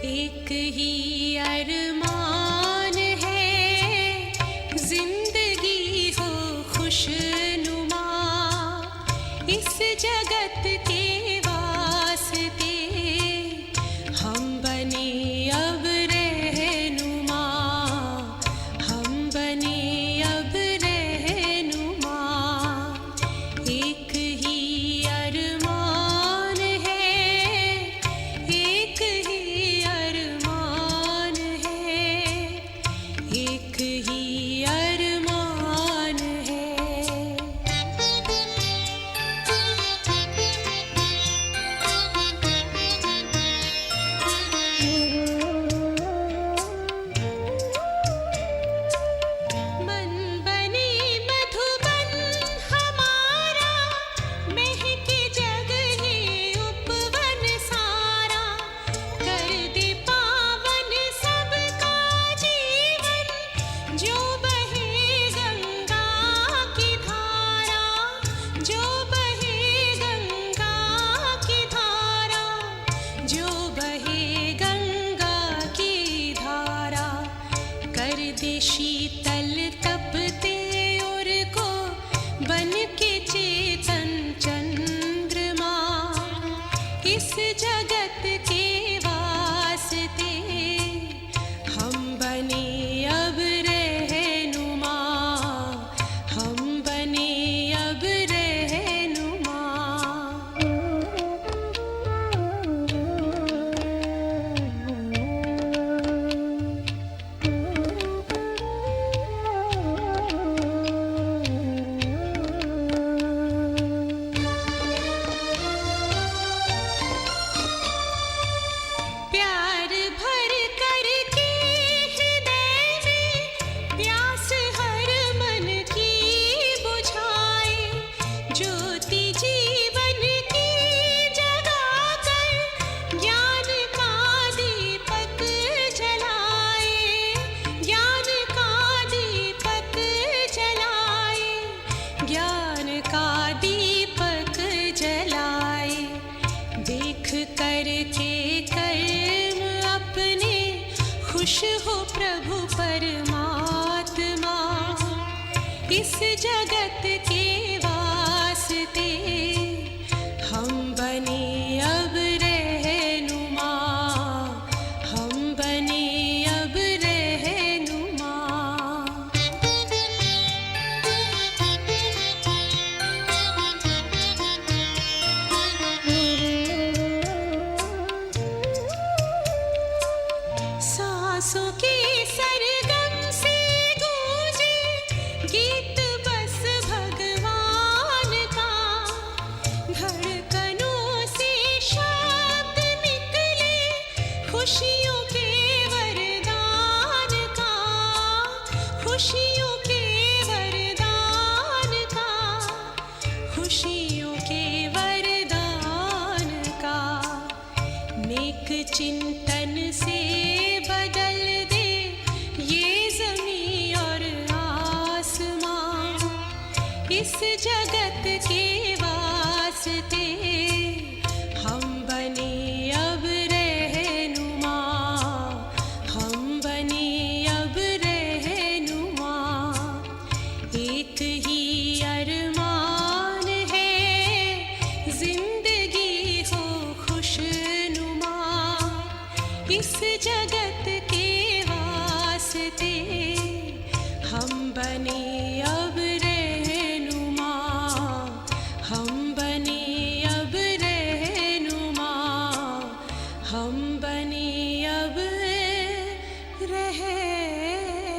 एक ही अरमान है, जिंदगी हो खुशनुमा, इस जगत के वास्ते हम बने अब रहनुमा, हम बने अब रहनुमा। एक ही अरमान है, एक ही अरमान है, एक ही अरमान है। मन बने मधुबन हमारा, महके जग है उपवन सारा, कर दे पावन सबका जीवन, जो बहे गंगा की धारा, जो बहे गंगा की धारा, जो बहे गंगा की धारा, कर दे शीतल तपते और को बन के चेतन चंद्रमा, इस जगत के वास्ते हम बने अब रहनुमा, हम बने अब रहनुमा। प्यार भर करके हृदय में प्यास हर मन की बुझाए, ज्योति जीवन की जगा कर ज्ञान का दीपक जलाए, ज्ञान का दीपक जलाए, ज्ञान का दीपक जलाए। देख करके कर्म अपने खुश हो प्रभु परमात्मा, इस जगत के वास्ते हम बने अब रहनुमा, हम बने अब रहनुमा। सांसों के सरगम से गूंजे गीत बस भगवान का, धड़कनों से शब्द निकले खुशियों के वरदान का, खुशियों के वरदान का, खुशियों के वरदान का। नेक चिंतन से बदल दे ये ज़मीं और आसमां, इस जगत के वास्ते हम बने अब रहनुमा, हम बने अब रहनुमा। एक ही अरमान है, जिंदगी हो खुशनुमा, इस जगत के वास्ते हम बने अब रहनुमा, हम बने अब रहनुमा, हम बने अब रहनुमा।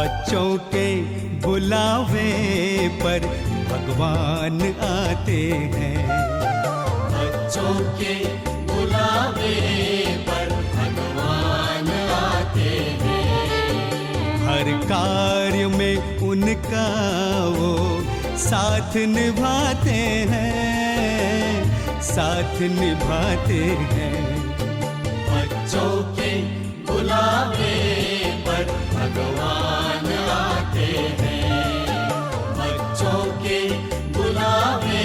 बच्चों के बुलावे पर भगवान आते हैं। बच्चों के बुलावे पर भगवान आते हैं। हर कार्य में उनका वो साथ निभाते हैं, साथ निभाते हैं। बच्चों के बुलावे पर भगवान आते हैं। बच्चों के बुलावे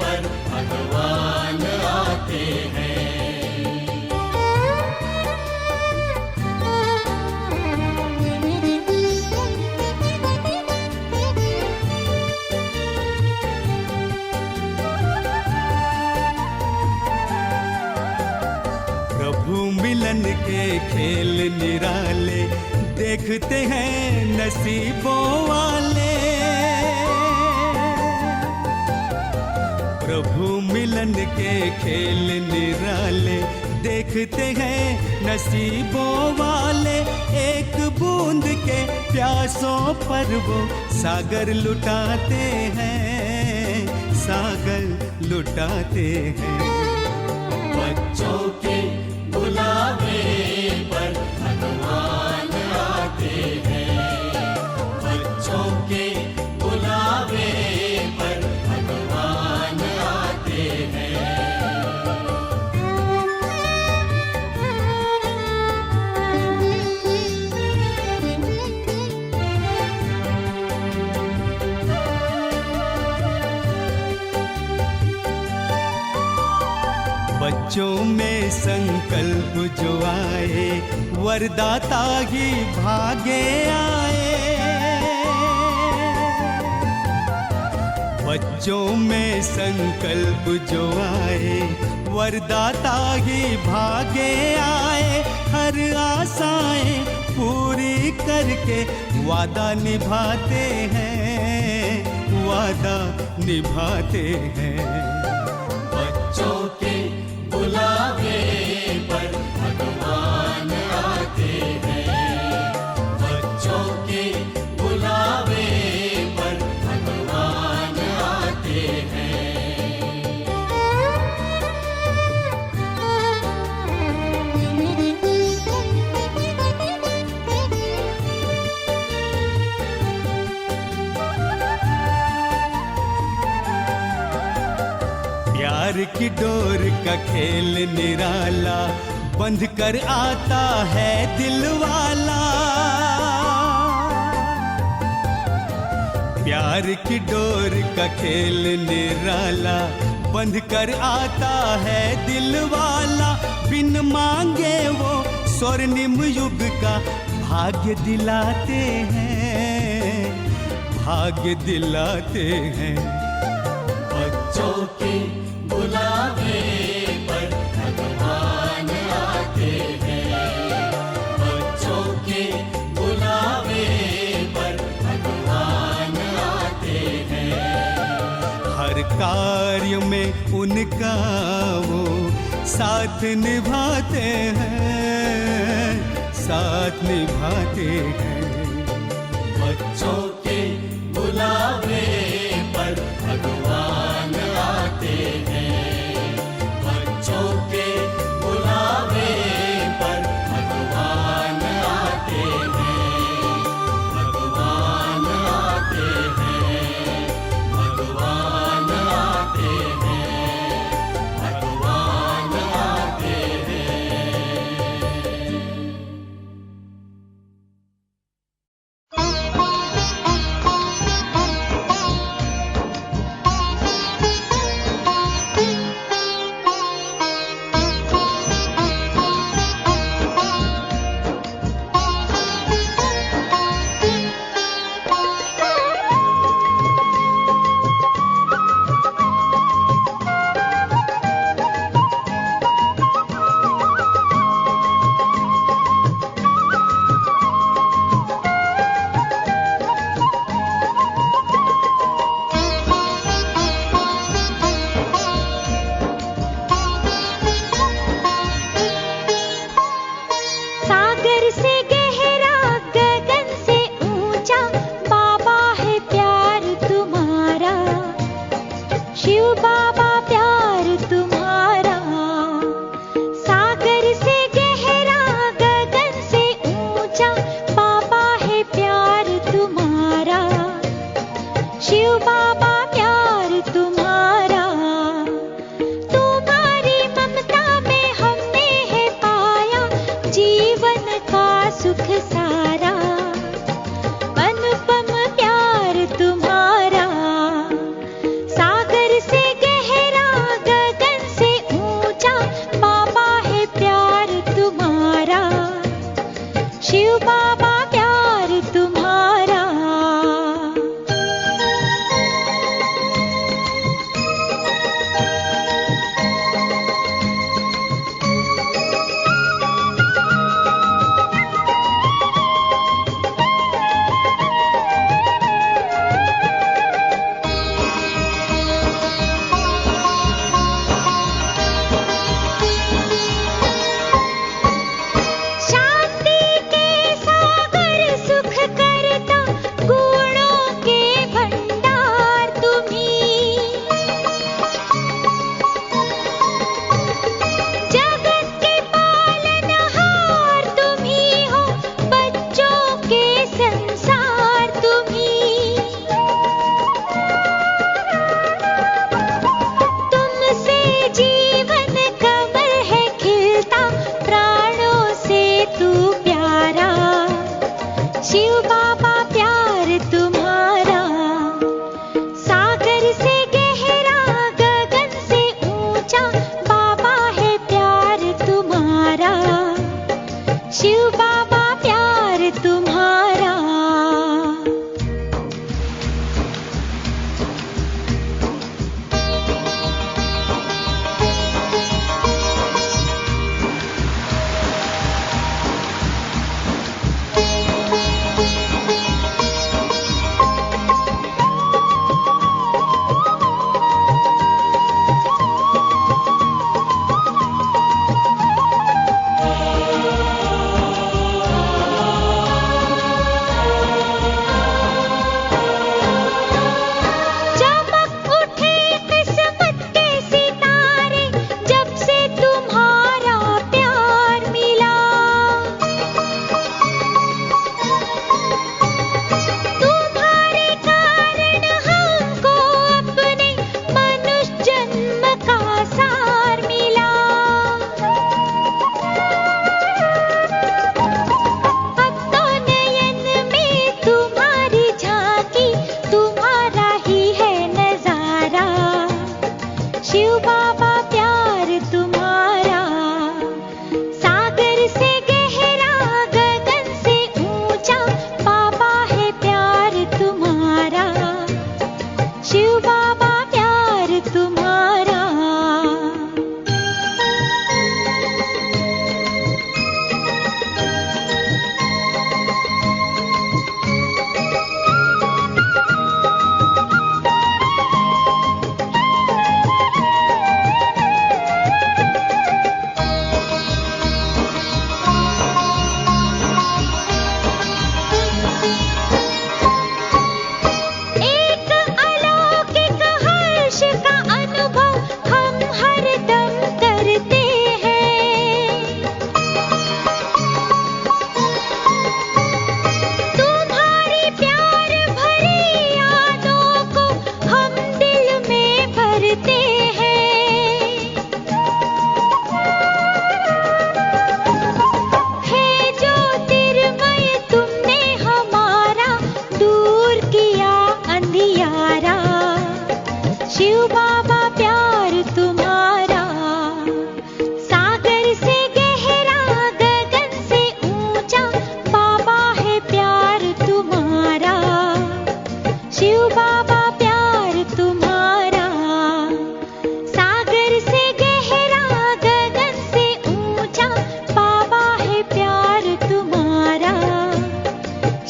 पर भगवान आते हैं। प्रभु मिलन के खेल निराले देखते हैं नसीबों वाले। प्रभु मिलन के खेल निराले देखते हैं नसीबों वाले। एक बूंद के प्यासों पर वो सागर लुटाते हैं, सागर लुटाते हैं। बच्चों के बुलावे पर भगवान आते हैं। बच्चों के बुलावे पर भगवान आते हैं। बच्चों में संकल्प जो आए वरदाता ही भागे आए। बच्चों में संकल्प जो आए वरदाता ही भागे आए। हर आशाएं पूरी करके वादा निभाते हैं, वादा निभाते हैं। बच्चों के बुलावे पर भगवान आते हैं। बच्चों के बुलावे पर भगवान आते हैं। प्यार की डोर का खेल निराला बंध कर आता है दिल वाला। प्यार की डोर का खेल निराला बंध कर आता है दिल वाला। बिन मांगे वो स्वर्णिम युग का भाग्य दिलाते हैं, भाग्य दिलाते हैं। बच्चों के बुलावे पर भगवान आते हैं। बच्चों के बुलावे पर भगवान आते हैं। हर कार्य में उनका वो साथ निभाते हैं, साथ निभाते हैं। बच्चों के बुलावे पर भगवान आते हैं। बच्चों के बुलावे पर भगवान आते हैं। भगवान आते हैं। भगवान आते हैं। भगवान आते हैं।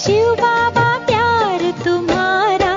शिव बाबा प्यार तुम्हारा।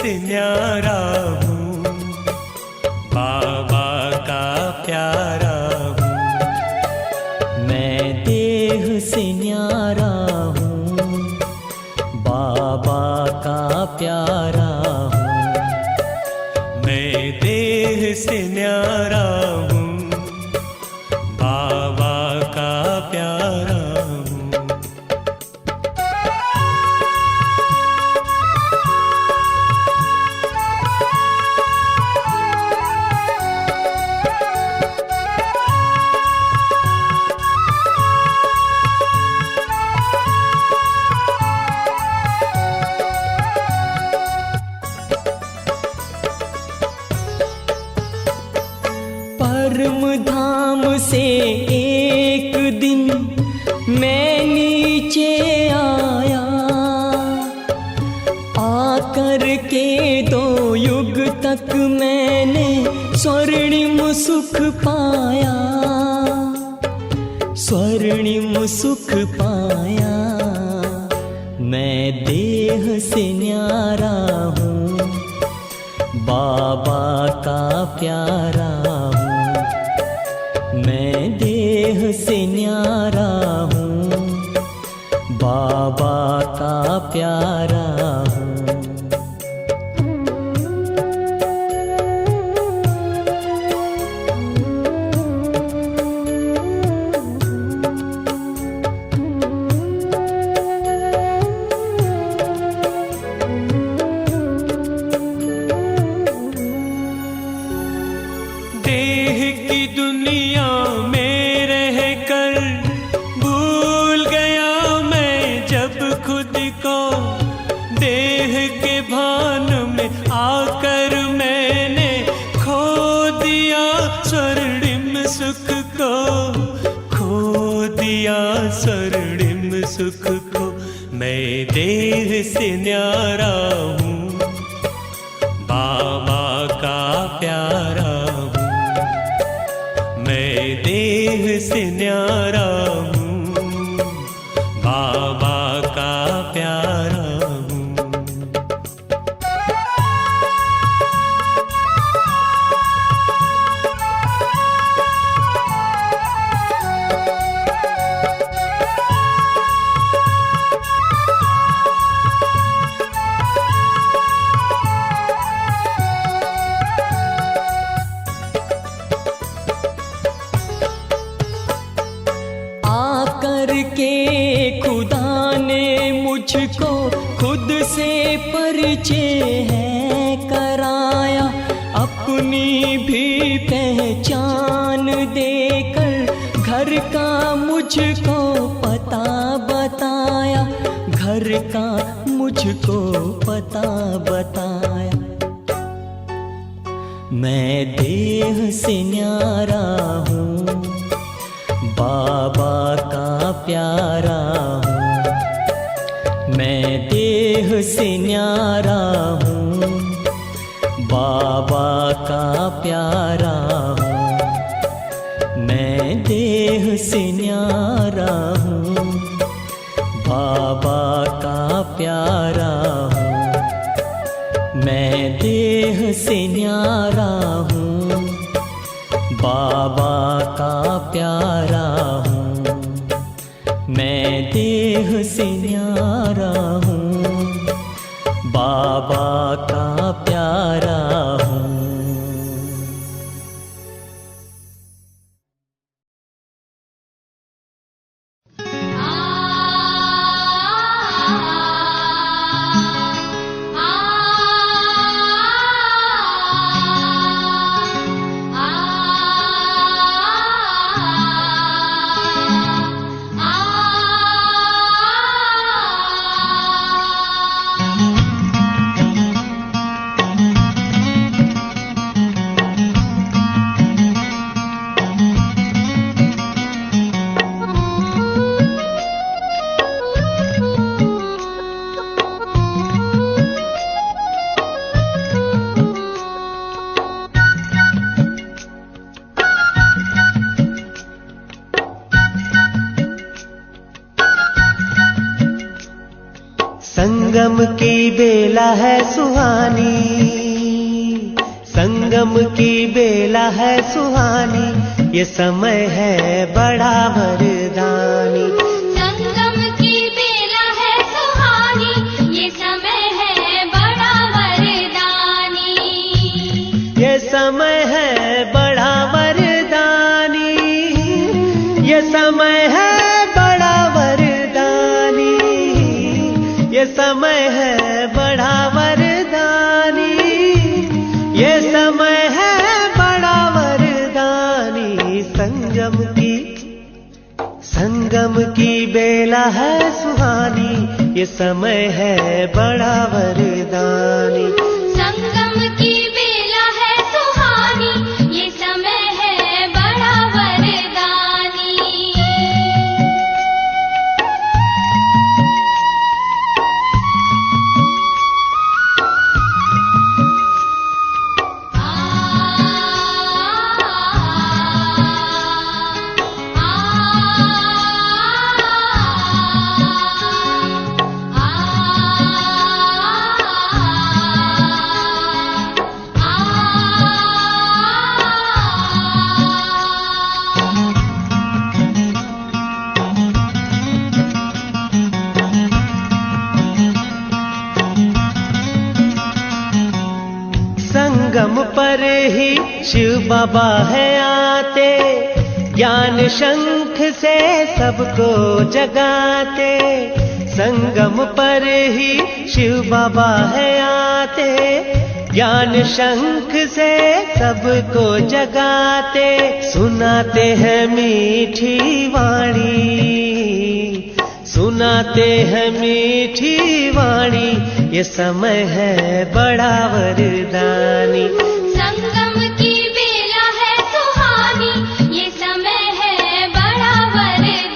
से न्यारा हूँ, बाबा का प्यारा हूँ। मैं देह से न्यारा हूँ, बाबा का प्यारा हूँ। मैं देह से न्यारा हूँ, बाबा का प्यारा हूँ। परम धाम से एक दिन मैं नीचे आया, आकर के 2 युग तक मैंने स्वर्णिम सुख पाया, स्वर्णिम सुख पाया। मैं देह से न्यारा हूँ, बाबा का प्यारा हूँ। मैं देह से न्यारा हूँ, बाबा का प्यारा हूँ। देह की दुनिया में रहकर भूल गया मैं जब खुद को, देह के भान में आकर मैंने खो दिया स्वर्णिम सुख को, खो दिया स्वर्णिम सुख को। मैं देह से न्यारा हूँ, बाबा का प्यारा हूँ। मैं देह से न्यारा हूँ, बाबा का प्यारा हूँ। के खुदा ने मुझको खुद से परिचय है कराया, अपनी भी पहचान देकर घर का मुझको पता बताया, घर का मुझको पता बताया। मैं देह से न्यारा हूँ, बाबा का प्यारा हूँ। मैं देह से न्यारा हूँ, बाबा का प्यारा हूँ। मैं देह से न्यारा हूँ, बाबा का प्यारा हूँ। मैं देह से न्यारा हूँ, बाबा का प्यारा हूँ। मैं देह से न्यारा हूँ, बाबा का प्यारा हूँ। संगम की बेला है सुहानी, संगम की बेला है सुहानी, ये समय है बड़ा वरदानी। संगम की बेला है सुहानी, ये समय है बड़ा वरदानी। ये समय है बड़ा वरदानी, ये समय है बड़ा वरदानी, ये समय है बड़ा वरदानी, ये समय है बड़ा वरदानी। संगम की बेला है सुहानी, ये समय है बड़ा वरदानी। संगम की बेला है सुहानी, ये समय है बड़ा वरदानी। संगम पर ही शिव बाबा है आते, ज्ञान शंख से सबको जगाते। संगम पर ही शिव बाबा है आते, ज्ञान शंख से सबको जगाते। सुनाते हैं मीठी वाणी, सुनाते हैं मीठी वाणी, ये समय है बड़ा वरदानी। संगम की बेला है सुहानी, ये समय है बड़ा वरदानी।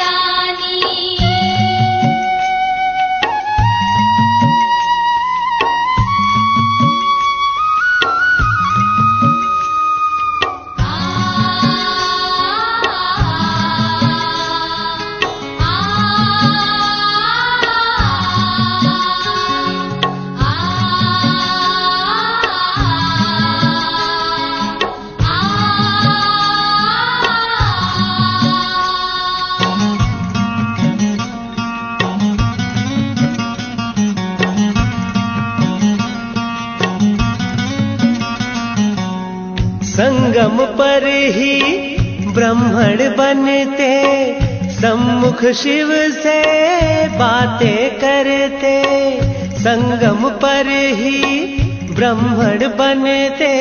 संगम पर ही ब्राह्मण बनते, सम्मुख शिव से बातें करते। संगम पर ही ब्राह्मण बनते,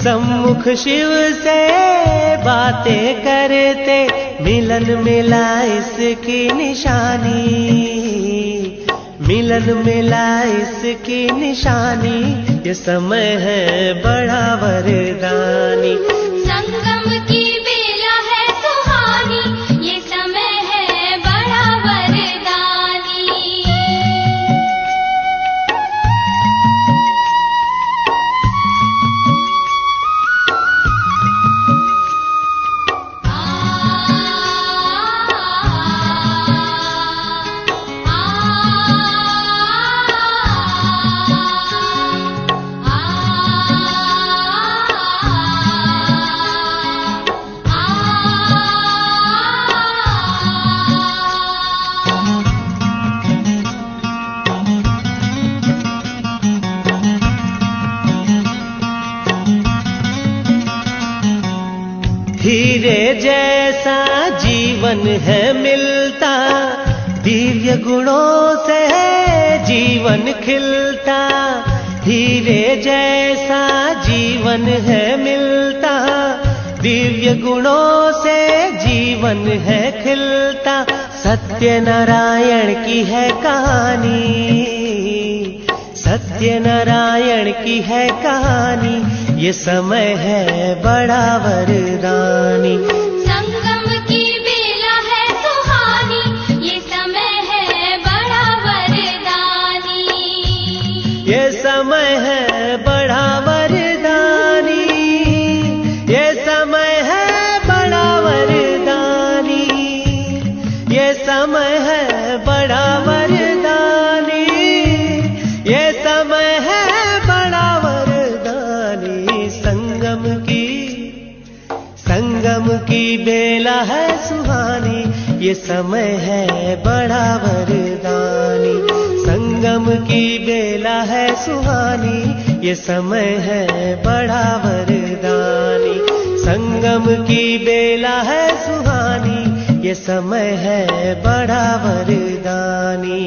सम्मुख शिव से बातें करते। मिलन मिला इसकी निशानी, मिलन मिला इसकी निशानी, ये समय है बड़ा वरदानी। संगम की बेला है सुहानी, ये समय है बड़ा वरदानी। हीरे जैसा जीवन है मिलता, दिव्य गुणों से जीवन खिलता। हीरे जैसा जीवन है मिलता, दिव्य गुणों से जीवन है खिलता। सत्यनारायण की है कहानी, सत्यनारायण की है कहानी, ये समय है बड़ा वरदानी। संगम की बेला है सुहानी, ये समय है बड़ा वरदानी। ये समय है बड़ा वरदानी, ये समय है बड़ा वरदानी, ये समय है बड़ा वरदानी, ये समय है बड़ा वरदानी। संगम की बेला है सुहानी, ये समय है बड़ा वरदानी। संगम की बेला है सुहानी, ये समय है बड़ा वरदानी।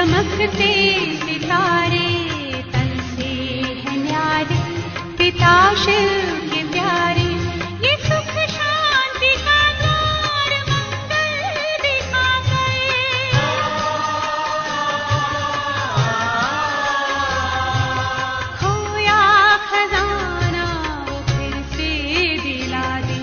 चमकते सितारे तन से है न्यारे, पिता शिव के प्यारे। ये सुख शांति का द्वार मंगल दिखा गए। खोया खजाना वो फिर से दिला दे।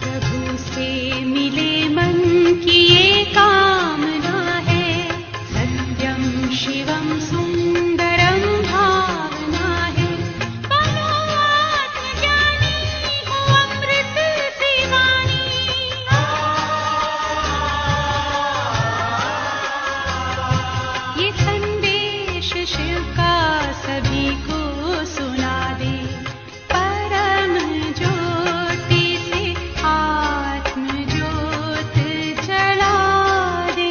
प्रभु से मिले मन की ये कामना है, सत्यम शिवम सुंदरम भावना है। बनो आत्मज्ञानी हो अमृत सी वाणी। ये संदेश शिव का सभी को सुना दे। परम ज्योति से आत्म ज्योत जला दे।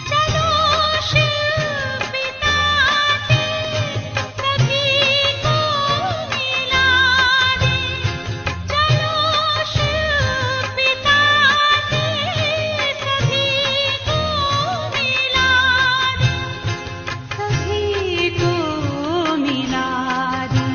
चलो शिव पिता से सभी को मिला दे। चलो शिव पिता से सभी को मिला दे। सभी को मिला दे।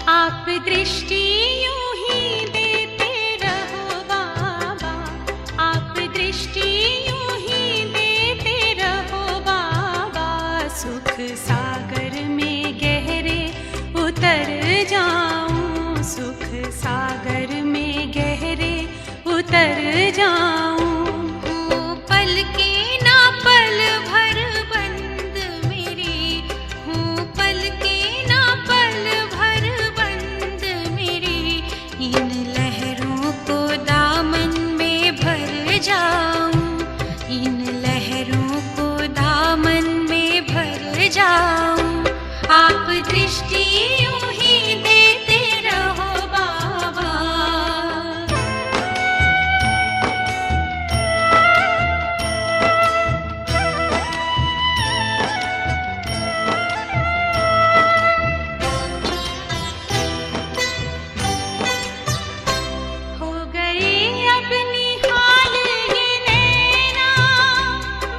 आप दृष्टि यूं ही देते रहो बाबा। आप दृष्टि यूं ही देते रहो बाबा। सुख सागर में गहरे उतर जाऊं। सुख सागर में गहरे उतर जाऊं। हूँ पल के ना पल भर बंद मेरी। हूँ पल के ना पल भर बंद मेरी। इन लहरों को दामन में भर जाऊं। इन लहरों को दामन में भर जाऊं। आप दृष्टि यूं ही देते रहो बाबा। हो गए अब निहाल ये नैना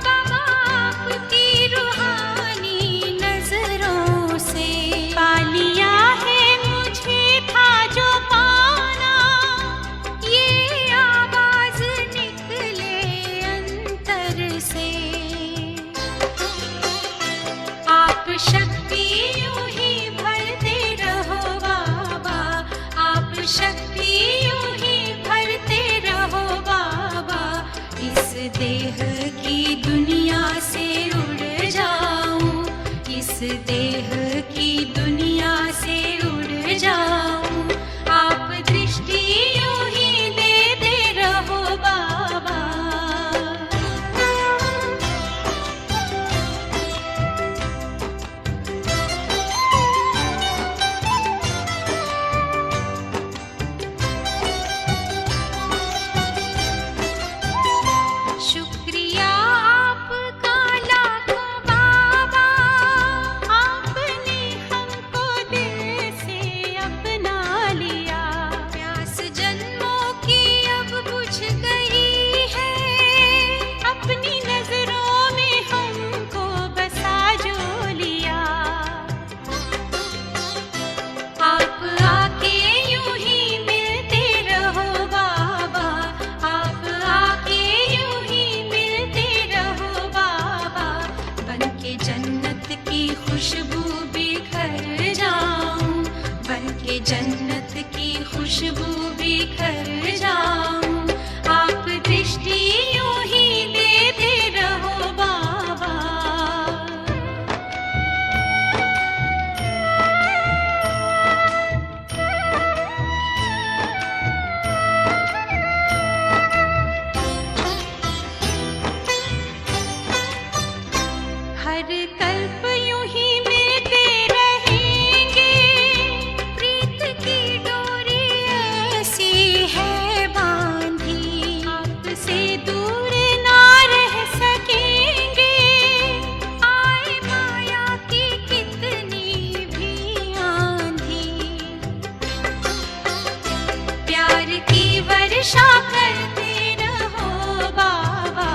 बाबा आपकी रूहानी नजरों से। पा लिया है मुझे था जो पाना। ये आवाज निकले अंतर से। आप शक्ति यूं ही भरते रहो बाबा। आप शक्ति यूं ही भरते रहो बाबा। इस देह की दुनिया से उड़ जाऊं। इस देह की दुनिया से उड़ जन्नत की खुशबू बिखर जाऊं, बनके जन्नत की खुशबू बिखर जाऊं। आप दृष्टि यूं ही देते रहो बाबा। हर कल्प यूं ही मिलते रहेंगे, प्रीत की डोरी ऐसी है बांधी, आपसे दूर ना रह सकेंगे। आए माया की कितनी भी आंधी, प्यार की वर्षा करते रहो बाबा,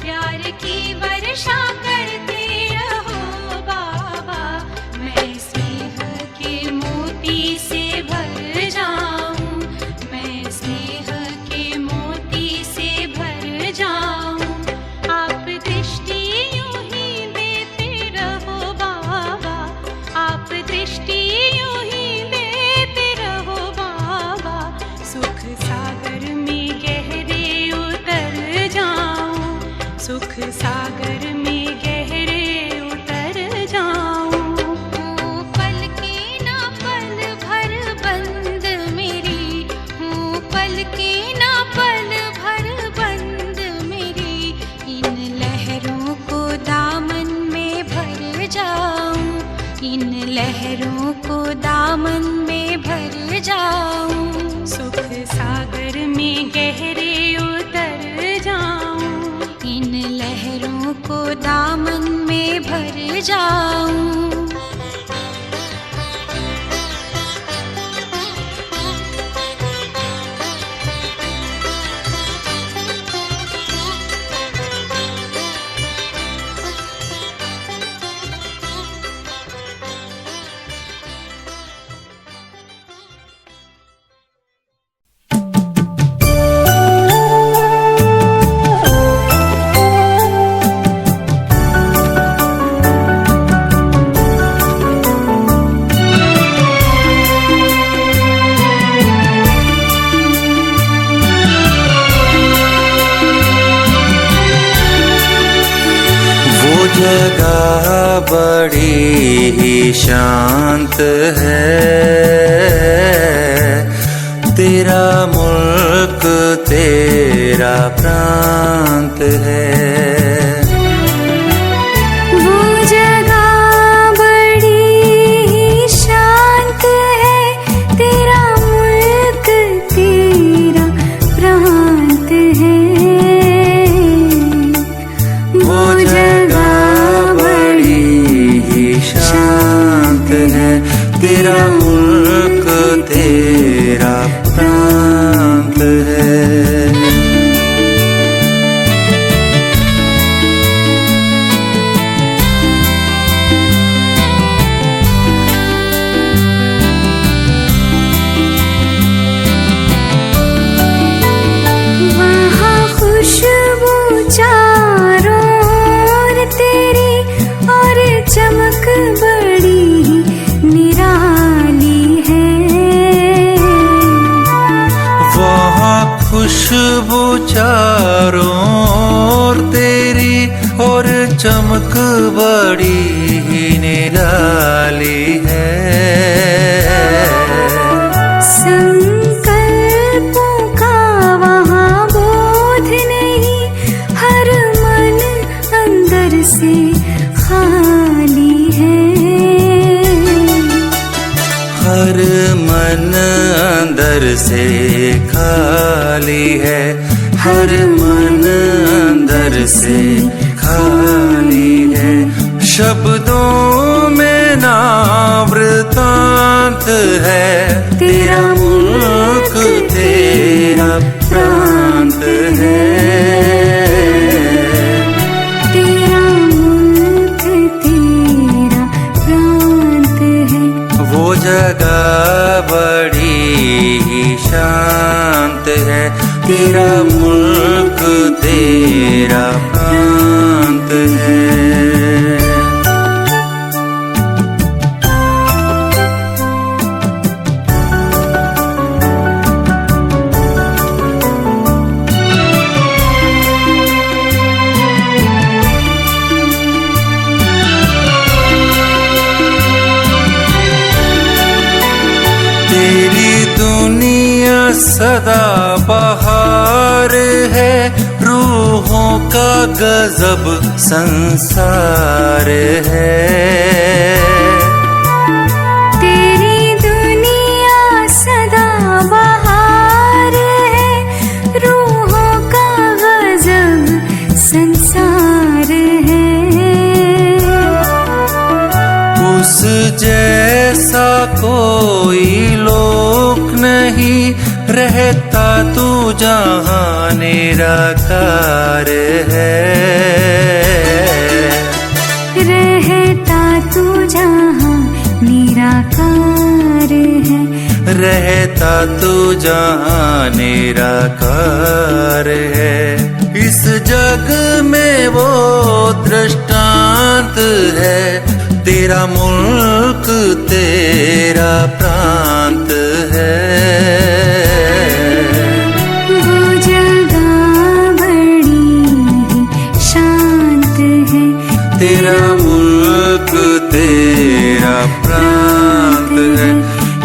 प्यार की वर्षा करते रहो बाबा। मैं स्नेह के मोती से भर जाऊं, मैं स्नेह के मोती से भर जाऊं। आप दृष्टि यूं ही देते रहो बाबा, आप दृष्टि यूं ही देते रहो बाबा। सुख सागर में गहरे उतर जाऊं, सुख सागर में गहरे उतर जाऊं। हूँ पल की ना पल भर बंद मेरी, हूँ पल की ना पल भर बंद मेरी। इन लहरों को दामन में भर जाऊं, इन लहरों को दामन में भर जाऊं। सुख सागर में गहरे उतर जाऊं, इन लहरों को दामन में भर जाऊं। जगह बड़ी ही शांत है, तेरा मुल्क तेरा प्रांत है। वो जगह बड़ी ही शांत है, तेरा मुल्क तेरा प्रांत है। वो जगह शांत है, तेरा मुल्क तेरा प्रांत है। वहाँ खुशबू चारों ओर तेरी और चमक बड़ी निराली है। वहाँ खुशबू चारों ओर तेरी और चमक बड़ी निराली है। संकल्पों का वहाँ बोध नहीं, हर मन अंदर से खाली है। हर मन अंदर से खाली है, हर मन अंदर से खाली है। शब्दों में ना वृतांत है, तेरा मुल्क तेरा प्रांत है। तेरा मुल्क तेरा प्रांत है। वो जगह बड़ी ही शांत है, तेरा मुल्क तेरा प्रांत है। सदा बहार है, रूहों का गजब संसार है। तेरी दुनिया सदा बहार है, रूहों का गजब संसार है। उस जैसा कोई लोक नहीं, रहता तू जहाँ निराकार है। रहता तू जहाँ निराकार है। रहता तू जहाँ निराकार है। इस जग में वो दृष्टांत है, तेरा मुल्क तेरा प्रांत है। वो जगह बड़ी ही शांत है, तेरा मुल्क तेरा प्रांत है।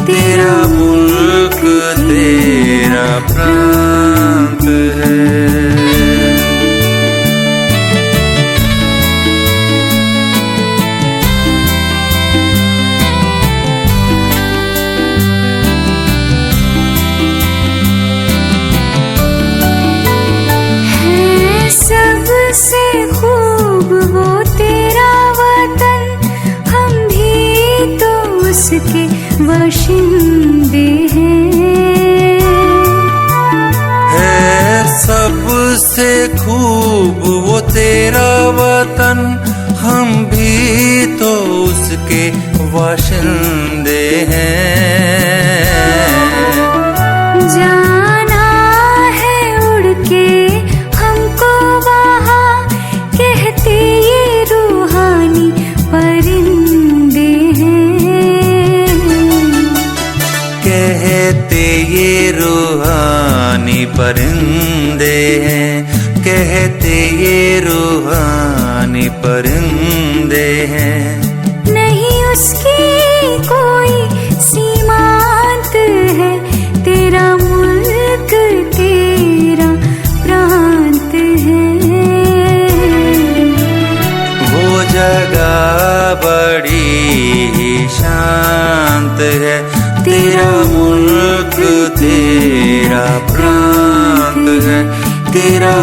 तेरा मुल्क तेरा प्रांत है। सबसे खूब वो तेरा वतन, हम भी तो उसके बाशिंदे हैं। है सबसे खूब वो तेरा वतन, हम भी तो उसके बाशिंदे हैं। जाना है उड़ के हमको वहाँ, कहते ये रूहानी परिंदे हैं। कहते ये रूहानी परिंदे हैं। कहते ये रूहानी परिंदे हैं। नहीं उसकी कोई सीमांत है, तेरा मुल्क तेरा प्रांत है। वो जगह बड़ी ही शांत है, तेरा मुल्क तेरा प्रांत है। तेरा